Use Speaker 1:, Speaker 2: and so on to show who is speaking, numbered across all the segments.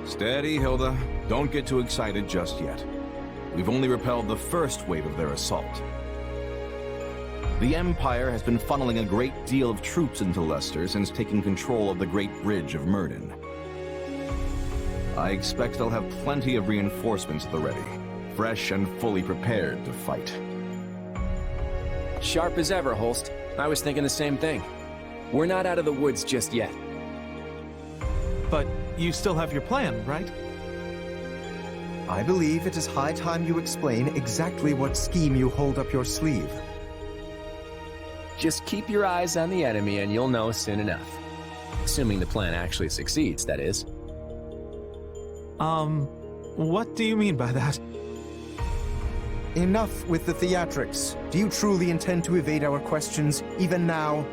Speaker 1: Steady, Hilda. Don't get too excited just yet. We've only repelled the first wave of their assault. The Empire has been funneling a great deal of troops into Leicester since taking control of the Great Bridge of Myrden. I expect they'll have plenty of reinforcements at the ready, fresh and fully prepared to fight.
Speaker 2: Sharp as ever, Holst. I was thinking the same thing. We're not out of the woods just yet.
Speaker 3: But you still have your plan, right?
Speaker 4: I believe it is high time you explain exactly what scheme you hold up your sleeve.
Speaker 2: Just keep your eyes on the enemy and you'll know soon enough. Assuming the plan actually succeeds, that is.
Speaker 3: What do you mean by that?
Speaker 4: Enough with the theatrics. Do you truly intend to evade our questions, even now?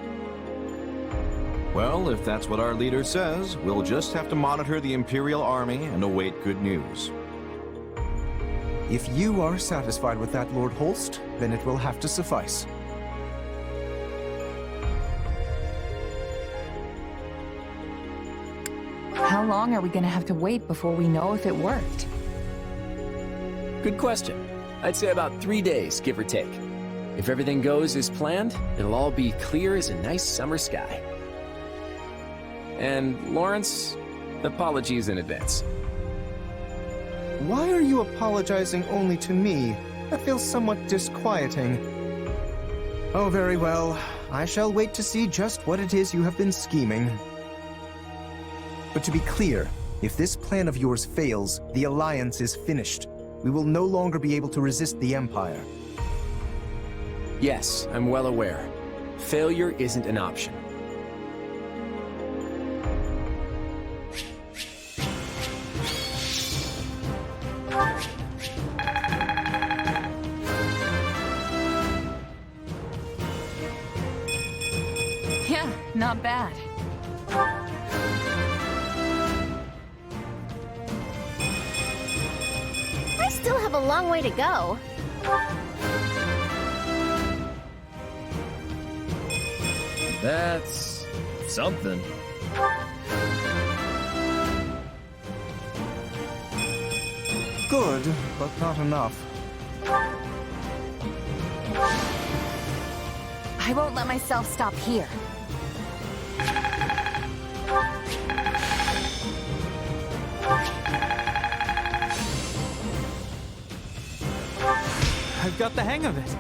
Speaker 1: Well, if that's what our leader says, we'll just have to monitor the Imperial Army and await good news.
Speaker 4: If you are satisfied with that, Lord Holst, then it will have to suffice.
Speaker 5: How long are we gonna have to wait before we know if it worked?
Speaker 2: Good question. I'd say about 3 days, give or take. If everything goes as planned, it'll all be clear as a nice summer sky. And Lawrence, apologies in advance.
Speaker 4: Why are you apologizing only to me? That feels somewhat disquieting. Oh, very well. I shall wait to see just what it is you have been scheming. But to be clear, if this plan of yours fails, the Alliance is finished. We will no longer be able to resist the Empire.
Speaker 2: Yes, I'm well aware. Failure isn't an option.
Speaker 5: Yeah, not bad.
Speaker 6: I still have a long way to go.
Speaker 7: That's something.
Speaker 4: Good, but not enough.
Speaker 5: I won't let myself stop here.
Speaker 3: I've got the hang of it.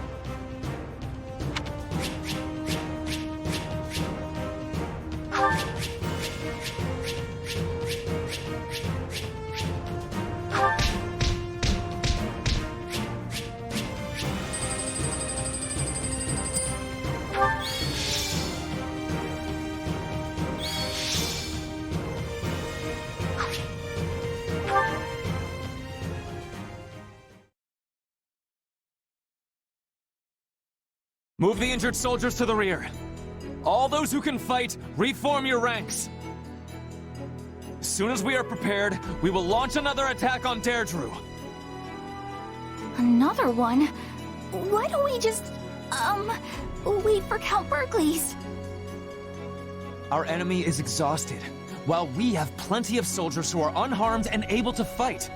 Speaker 8: Move the injured soldiers to the rear. All those who can fight, reform your ranks. As soon as we are prepared, we will launch another attack on Deirdre.
Speaker 6: Another one? Why don't we just, wait for Count Berkeley's?
Speaker 8: Our enemy is exhausted, while we have plenty of soldiers who are unharmed and able to fight.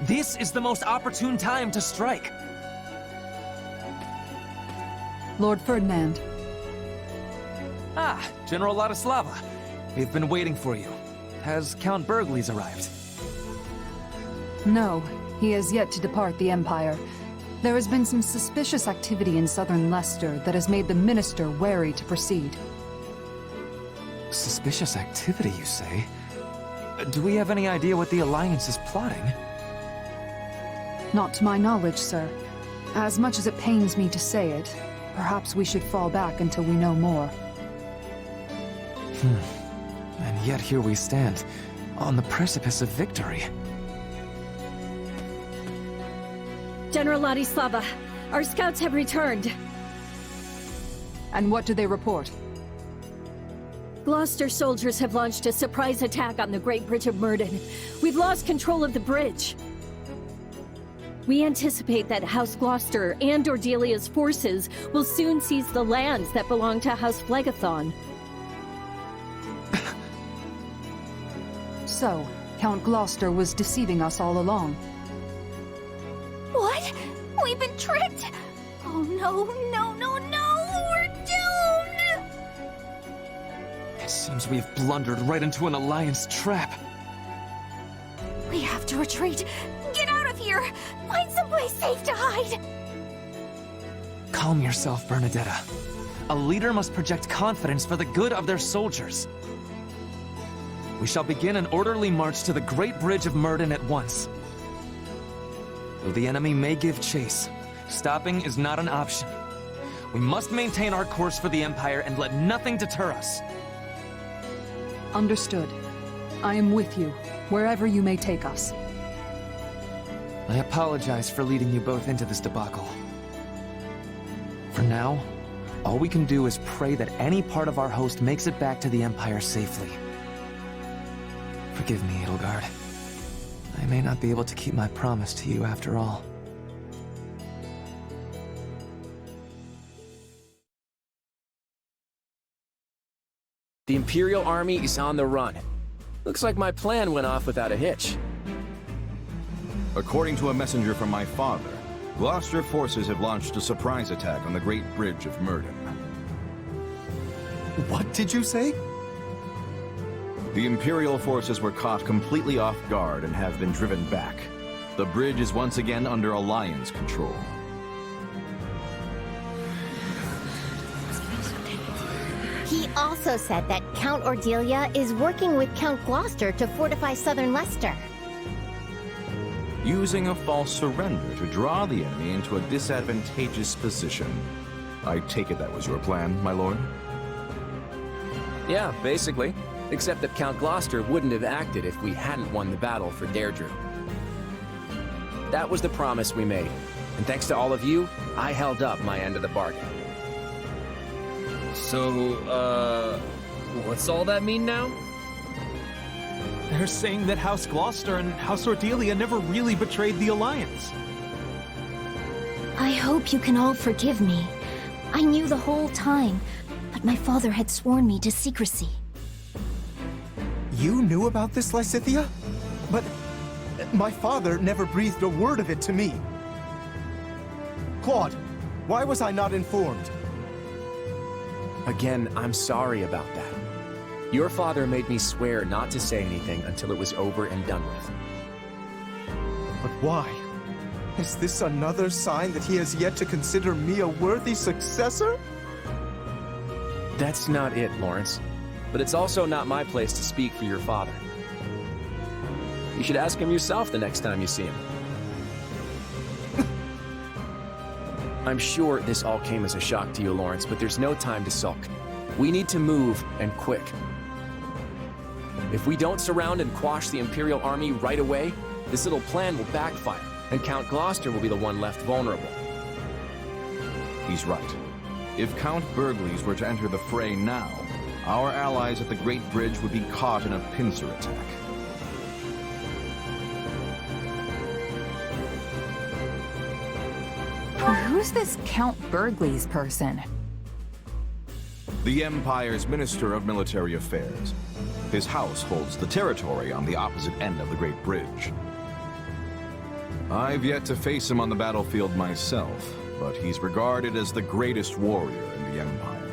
Speaker 8: This is the most opportune time to strike.
Speaker 9: Lord Ferdinand.
Speaker 8: Ah, General Ladislava. We've been waiting for you. Has Count Berkeley's arrived?
Speaker 9: No, he has yet to depart the Empire. There has been some suspicious activity in southern Leicester that has made the Minister wary to proceed.
Speaker 8: Suspicious activity, you say? Do we have any idea what the Alliance is plotting?
Speaker 9: Not to my knowledge, sir. As much as it pains me to say it, perhaps we should fall back until we know more.
Speaker 8: And yet here we stand, on the precipice of victory.
Speaker 10: General Ladislava, our scouts have returned.
Speaker 9: And what do they report?
Speaker 10: Gloucester soldiers have launched a surprise attack on the Great Bridge of Myrden. We've lost control of the bridge. We anticipate that House Gloucester and Ordelia's forces will soon seize the lands that belong to House Phlegethon.
Speaker 9: So, Count Gloucester was deceiving us all along.
Speaker 6: What? We've been tricked? Oh no, no, no, no! We're doomed!
Speaker 8: It seems we have blundered right into an Alliance trap.
Speaker 6: We have to retreat. Get out of here! Find someplace safe to hide!
Speaker 8: Calm yourself, Bernadetta. A leader must project confidence for the good of their soldiers. We shall begin an orderly march to the Great Bridge of Murden at once. Though the enemy may give chase, stopping is not an option. We must maintain our course for the Empire and let nothing deter us.
Speaker 9: Understood. I am with you, wherever you may take us.
Speaker 8: I apologize for leading you both into this debacle. For now, all we can do is pray that any part of our host makes it back to the Empire safely. Forgive me, Edelgard. I may not be able to keep my promise to you after all.
Speaker 2: The Imperial Army is on the run. Looks like my plan went off without a hitch.
Speaker 1: According to a messenger from my father, Gloucester forces have launched a surprise attack on the Great Bridge of Murden.
Speaker 4: What did you say?
Speaker 1: The Imperial forces were caught completely off guard and have been driven back. The bridge is once again under Alliance control.
Speaker 7: He also said that Count Ordelia is working with Count Gloucester to fortify southern Leicester.
Speaker 1: Using a false surrender to draw the enemy into a disadvantageous position. I take it that was your plan, my lord?
Speaker 2: Yeah, basically. Except that Count Gloucester wouldn't have acted if we hadn't won the battle for Deirdre. That was the promise we made. And thanks to all of you, I held up my end of the bargain.
Speaker 11: So, what's all that mean now?
Speaker 3: They're saying that House Gloucester and House Ordelia never really betrayed the Alliance.
Speaker 6: I hope you can all forgive me. I knew the whole time, but my father had sworn me to secrecy.
Speaker 4: You knew about this, Lysithea? But my father never breathed a word of it to me. Claude, why was I not informed?
Speaker 2: Again, I'm sorry about that. Your father made me swear not to say anything until it was over and done with.
Speaker 4: But why? Is this another sign that he has yet to consider me a worthy successor?
Speaker 2: That's not it, Lawrence. But it's also not my place to speak for your father. You should ask him yourself the next time you see him. I'm sure this all came as a shock to you, Lawrence, but there's no time to sulk. We need to move, and quick. If we don't surround and quash the Imperial Army right away, this little plan will backfire, and Count Gloucester will be the one left vulnerable.
Speaker 1: He's right. If Count Burgleys were to enter the fray now, our allies at the Great Bridge would be caught in a pincer attack.
Speaker 5: Who's this Count Burgleys person?
Speaker 1: The Empire's Minister of Military Affairs. His house holds the territory on the opposite end of the Great Bridge. I've yet to face him on the battlefield myself, but he's regarded as the greatest warrior in the Empire.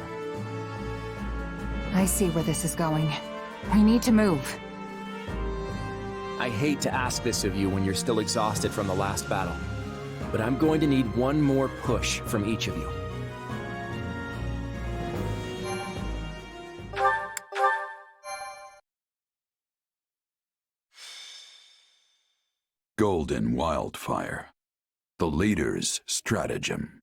Speaker 5: I see where this is going. We need to move.
Speaker 2: I hate to ask this of you when you're still exhausted from the last battle, but I'm going to need one more push from each of you.
Speaker 12: Golden Wildfire. The Leader's Stratagem.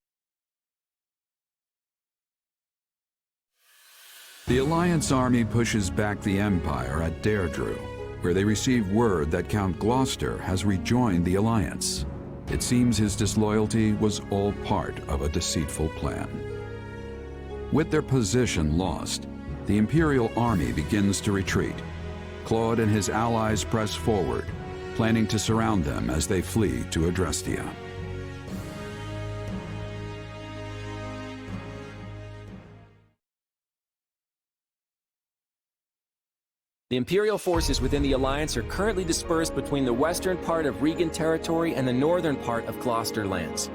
Speaker 12: The Alliance army pushes back the Empire at Deirdre, where they receive word that Count Gloucester has rejoined the Alliance. It seems his disloyalty was all part of a deceitful plan. With their position lost, the Imperial army begins to retreat. Claude and his allies press forward, planning to surround them as they flee to Adrestia.
Speaker 2: The Imperial forces within the Alliance are currently dispersed between the western part of Regan territory and the northern part of Gloucester lands.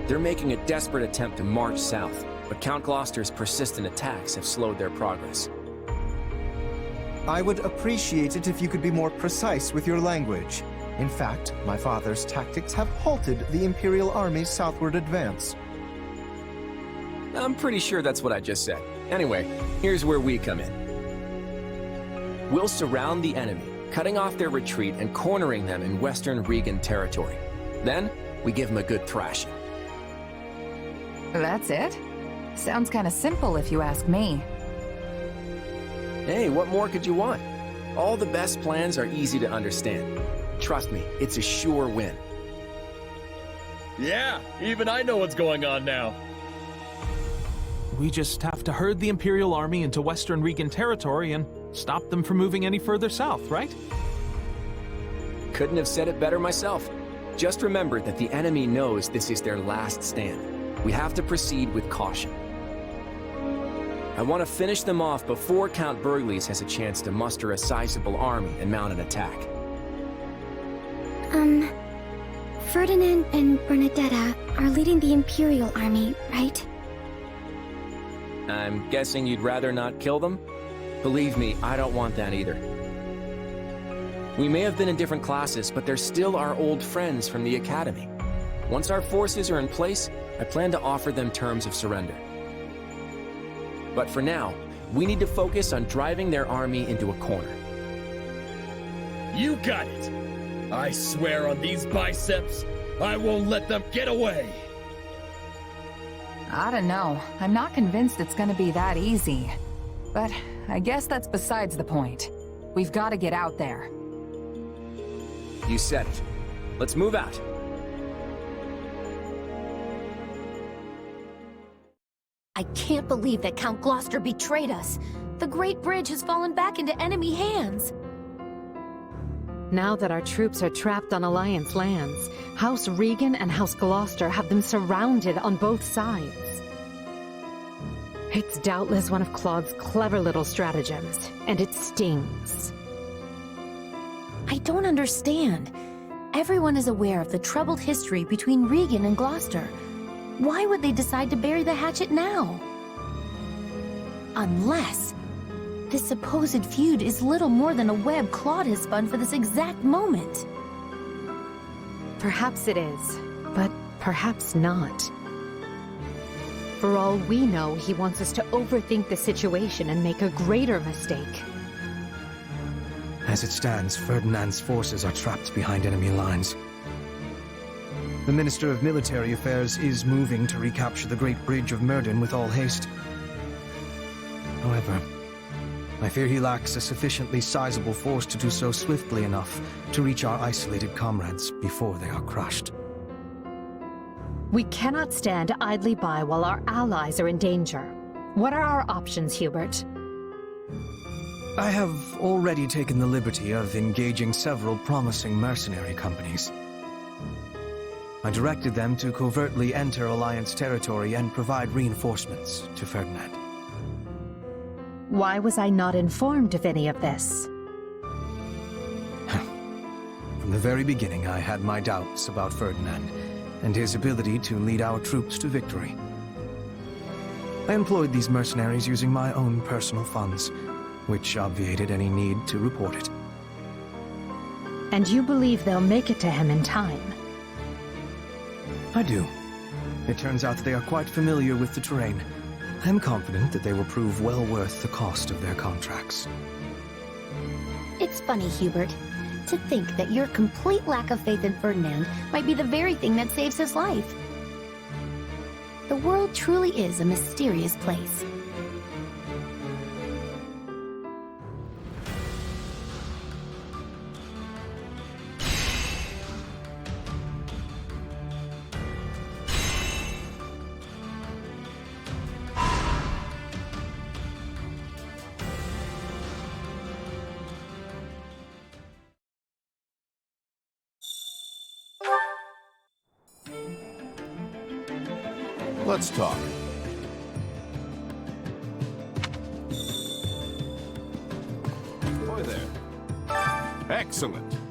Speaker 2: They're making a desperate attempt to march south, but Count Gloucester's persistent attacks have slowed their progress.
Speaker 4: I would appreciate it if you could be more precise with your language. In fact, my father's tactics have halted the Imperial Army's southward advance.
Speaker 2: I'm pretty sure that's what I just said. Anyway, here's where we come in. We'll surround the enemy, cutting off their retreat and cornering them in western Regan territory. Then, we give them a good thrashing.
Speaker 5: That's it? Sounds kind of simple if you ask me.
Speaker 2: Hey, what more could you want? All the best plans are easy to understand. Trust me, it's a sure win.
Speaker 11: Yeah, even I know what's going on now.
Speaker 3: We just have to herd the Imperial Army into Western Regan territory and stop them from moving any further south, right?
Speaker 2: Couldn't have said it better myself. Just remember that the enemy knows this is their last stand. We have to proceed with caution. I want to finish them off before Count Burgles has a chance to muster a sizable army and mount an attack.
Speaker 6: Ferdinand and Bernadetta are leading the Imperial Army, right?
Speaker 2: I'm guessing you'd rather not kill them? Believe me, I don't want that either. We may have been in different classes, but they're still our old friends from the Academy. Once our forces are in place, I plan to offer them terms of surrender. But for now, we need to focus on driving their army into a corner.
Speaker 11: You got it! I swear on these biceps, I won't let them get away!
Speaker 5: I don't know. I'm not convinced it's gonna be that easy. But I guess that's besides the point. We've got to get out there.
Speaker 2: You said it. Let's move out.
Speaker 6: I can't believe that Count Gloucester betrayed us. The Great Bridge has fallen back into enemy hands.
Speaker 13: Now that our troops are trapped on Alliance lands, House Regan and House Gloucester have them surrounded on both sides. It's doubtless one of Claude's clever little stratagems, and it stings.
Speaker 6: I don't understand. Everyone is aware of the troubled history between Regan and Gloucester. Why would they decide to bury the hatchet now? Unless this supposed feud is little more than a web Claude has spun for this exact moment.
Speaker 13: Perhaps it is, but perhaps not. For all we know, he wants us to overthink the situation and make a greater mistake.
Speaker 4: As it stands, Ferdinand's forces are trapped behind enemy lines. The Minister of Military Affairs is moving to recapture the Great Bridge of Murden with all haste. However, I fear he lacks a sufficiently sizable force to do so swiftly enough to reach our isolated comrades before they are crushed.
Speaker 13: We cannot stand idly by while our allies are in danger. What are our options, Hubert?
Speaker 4: I have already taken the liberty of engaging several promising mercenary companies. I directed them to covertly enter Alliance territory and provide reinforcements to Ferdinand.
Speaker 13: Why was I not informed of any of this?
Speaker 4: From the very beginning, I had my doubts about Ferdinand and his ability to lead our troops to victory. I employed these mercenaries using my own personal funds, which obviated any need to report it.
Speaker 13: And you believe they'll make it to him in time?
Speaker 4: I do. It turns out that they are quite familiar with the terrain. I am confident that they will prove well worth the cost of their contracts.
Speaker 6: It's funny, Hubert, to think that your complete lack of faith in Ferdinand might be the very thing that saves his life. The world truly is a mysterious place.
Speaker 1: Let's talk. Ahoy there. Excellent.